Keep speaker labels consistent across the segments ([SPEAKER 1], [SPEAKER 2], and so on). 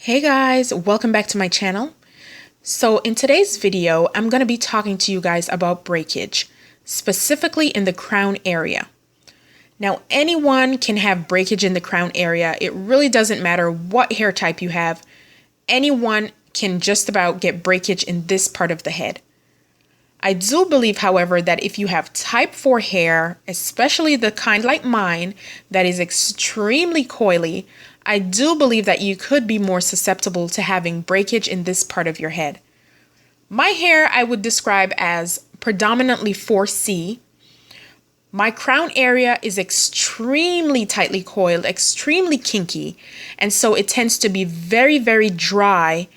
[SPEAKER 1] Hey guys, welcome back to my channel. So in today's video, I'm going to be talking to you guys about breakage, specifically in the crown area. Now, anyone can have breakage in the crown area. It really doesn't matter what hair type you have. Anyone can just about get breakage in this part of the head. I do believe, however, that if you have type 4 hair, especially the kind like mine that is extremely coily, I do believe that you could be more susceptible to having breakage in this part of your head. My hair I would describe as predominantly 4C. My crown area is extremely tightly coiled, extremely kinky, and so it tends to be very, very dry.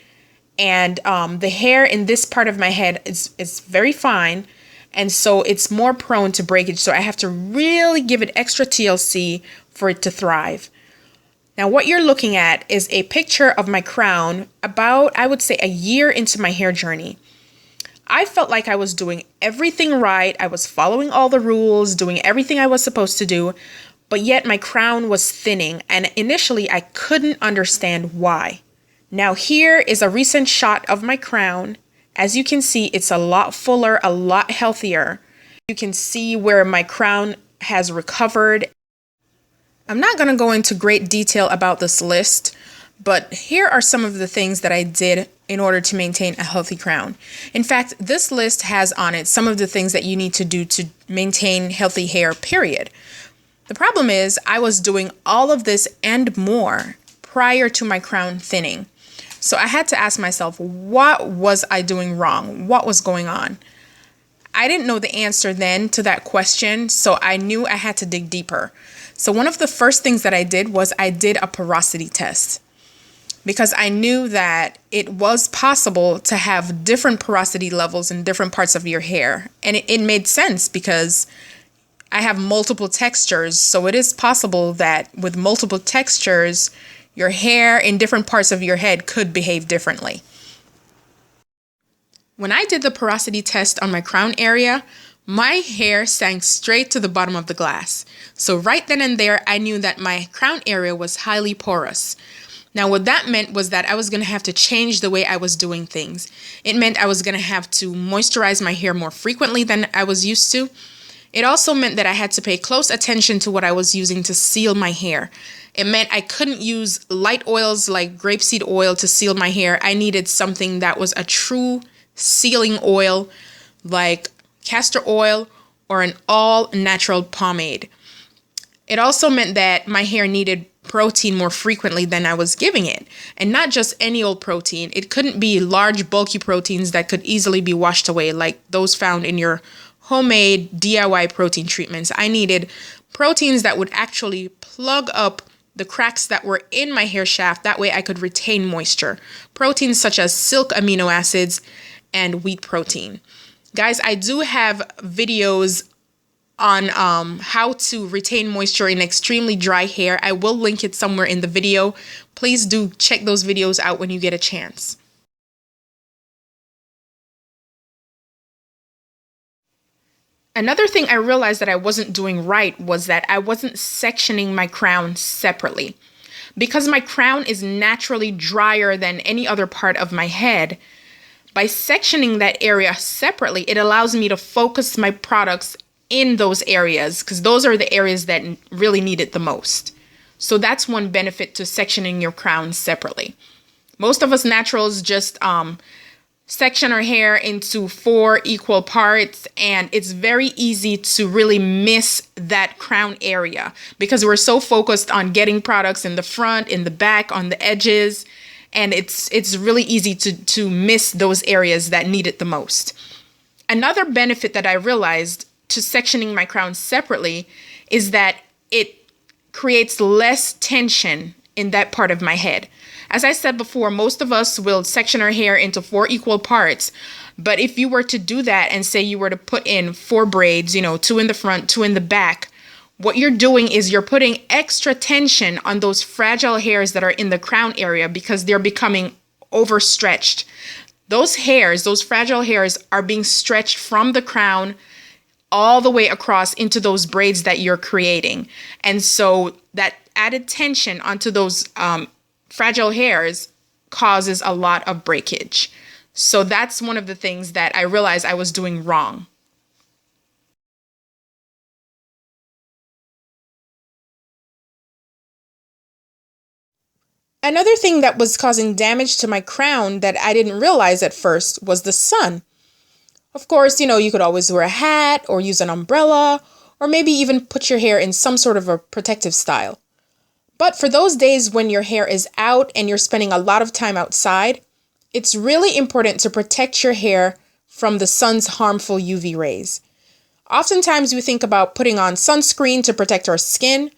[SPEAKER 1] And the hair in this part of my head is very fine, and so it's more prone to breakage. So I have to really give it extra TLC for it to thrive. Now, what you're looking at is a picture of my crown about, I would say, a year into my hair journey. I felt like I was doing everything right. I was following all the rules, doing everything I was supposed to do, but yet my crown was thinning, and initially I couldn't understand why. Now here is a recent shot of my crown. As you can see, it's a lot fuller, a lot healthier. You can see where my crown has recovered. I'm not going to go into great detail about this list, but here are some of the things that I did in order to maintain a healthy crown. In fact, this list has on it some of the things that you need to do to maintain healthy hair, period. The problem is I was doing all of this and more prior to my crown thinning. So I had to ask myself, what was I doing wrong? What was going on? I didn't know the answer then to that question, so I knew I had to dig deeper. So one of the first things that I did was I did a porosity test, because I knew that it was possible to have different porosity levels in different parts of your hair. And it made sense because I have multiple textures. So it is possible that with multiple textures, your hair in different parts of your head could behave differently. When I did the porosity test on my crown area, my hair sank straight to the bottom of the glass. So right then and there, I knew that my crown area was highly porous. Now, what that meant was that I was going to have to change the way I was doing things. It meant I was going to have to moisturize my hair more frequently than I was used to. It also meant that I had to pay close attention to what I was using to seal my hair. It meant I couldn't use light oils like grapeseed oil to seal my hair. I needed something that was a true sealing oil like castor oil or an all-natural pomade. It also meant that my hair needed protein more frequently than I was giving it. And not just any old protein. It couldn't be large, bulky proteins that could easily be washed away like those found in your homemade DIY protein treatments. I needed proteins that would actually plug up the cracks that were in my hair shaft. That way I could retain moisture. Proteins such as silk amino acids and wheat protein. Guys, I do have videos on how to retain moisture in extremely dry hair. I will link it somewhere in the video. Please do check those videos out when you get a chance. Another thing I realized that I wasn't doing right was that I wasn't sectioning my crown separately. Because my crown is naturally drier than any other part of my head, by sectioning that area separately, it allows me to focus my products in those areas because those are the areas that really need it the most. So that's one benefit to sectioning your crown separately. Most of us naturals just section our hair into 4 equal parts, and it's very easy to really miss that crown area because we're so focused on getting products in the front, in the back, on the edges, and it's really easy to miss those areas that need it the most. Another benefit that I realized to sectioning my crown separately is that it creates less tension in that part of my head. As I said before, most of us will section our hair into 4 equal parts. But if you were to do that and say you were to put in 4 braids, 2 in the front, 2 in the back, what you're doing is you're putting extra tension on those fragile hairs that are in the crown area because they're becoming overstretched. Those hairs, those fragile hairs are being stretched from the crown all the way across into those braids that you're creating. And so that added tension onto those fragile hairs causes a lot of breakage. So that's one of the things that I realized I was doing wrong. Another thing that was causing damage to my crown that I didn't realize at first was the sun. Of course, you could always wear a hat or use an umbrella or maybe even put your hair in some sort of a protective style. But for those days when your hair is out and you're spending a lot of time outside, it's really important to protect your hair from the sun's harmful UV rays. Oftentimes we think about putting on sunscreen to protect our skin,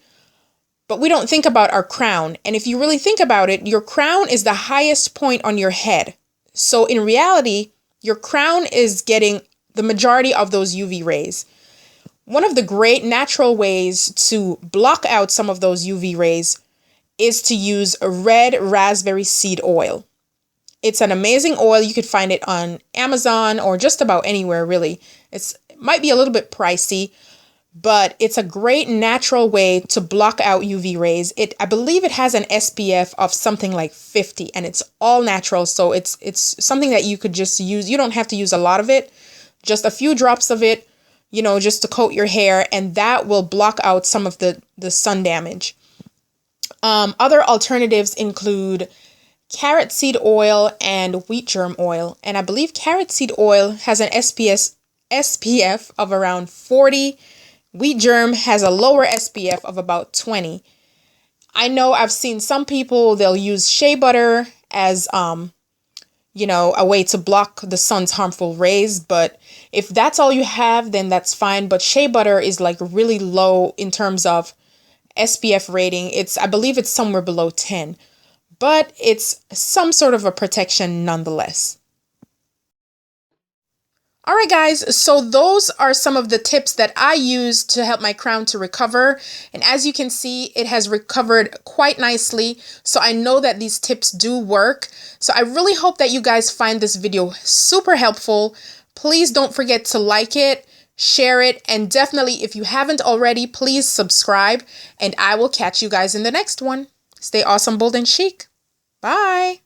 [SPEAKER 1] but we don't think about our crown. And if you really think about it, your crown is the highest point on your head. So in reality, your crown is getting the majority of those UV rays. One of the great natural ways to block out some of those UV rays is to use red raspberry seed oil. It's an amazing oil. You could find it on Amazon or just about anywhere, really. It might be a little bit pricey, but it's a great natural way to block out UV rays. I believe it has an SPF of something like 50, and it's all natural. So it's something that you could just use. You don't have to use a lot of it, just a few drops of it, just to coat your hair, and that will block out some of the sun damage. Other alternatives include carrot seed oil and wheat germ oil. And I believe carrot seed oil has an SPF of around 40. Wheat germ has a lower SPF of about 20. I know I've seen some people, they'll use shea butter as, a way to block the sun's harmful rays. But if that's all you have, then that's fine. But shea butter is like really low in terms of SPF rating. I believe it's somewhere below 10, but it's some sort of a protection nonetheless. All right, guys, so those are some of the tips that I use to help my crown to recover. And as you can see, it has recovered quite nicely. So I know that these tips do work. So I really hope that you guys find this video super helpful. Please don't forget to like it, share it, and definitely, if you haven't already, please subscribe. And I will catch you guys in the next one. Stay awesome, bold, and chic. Bye.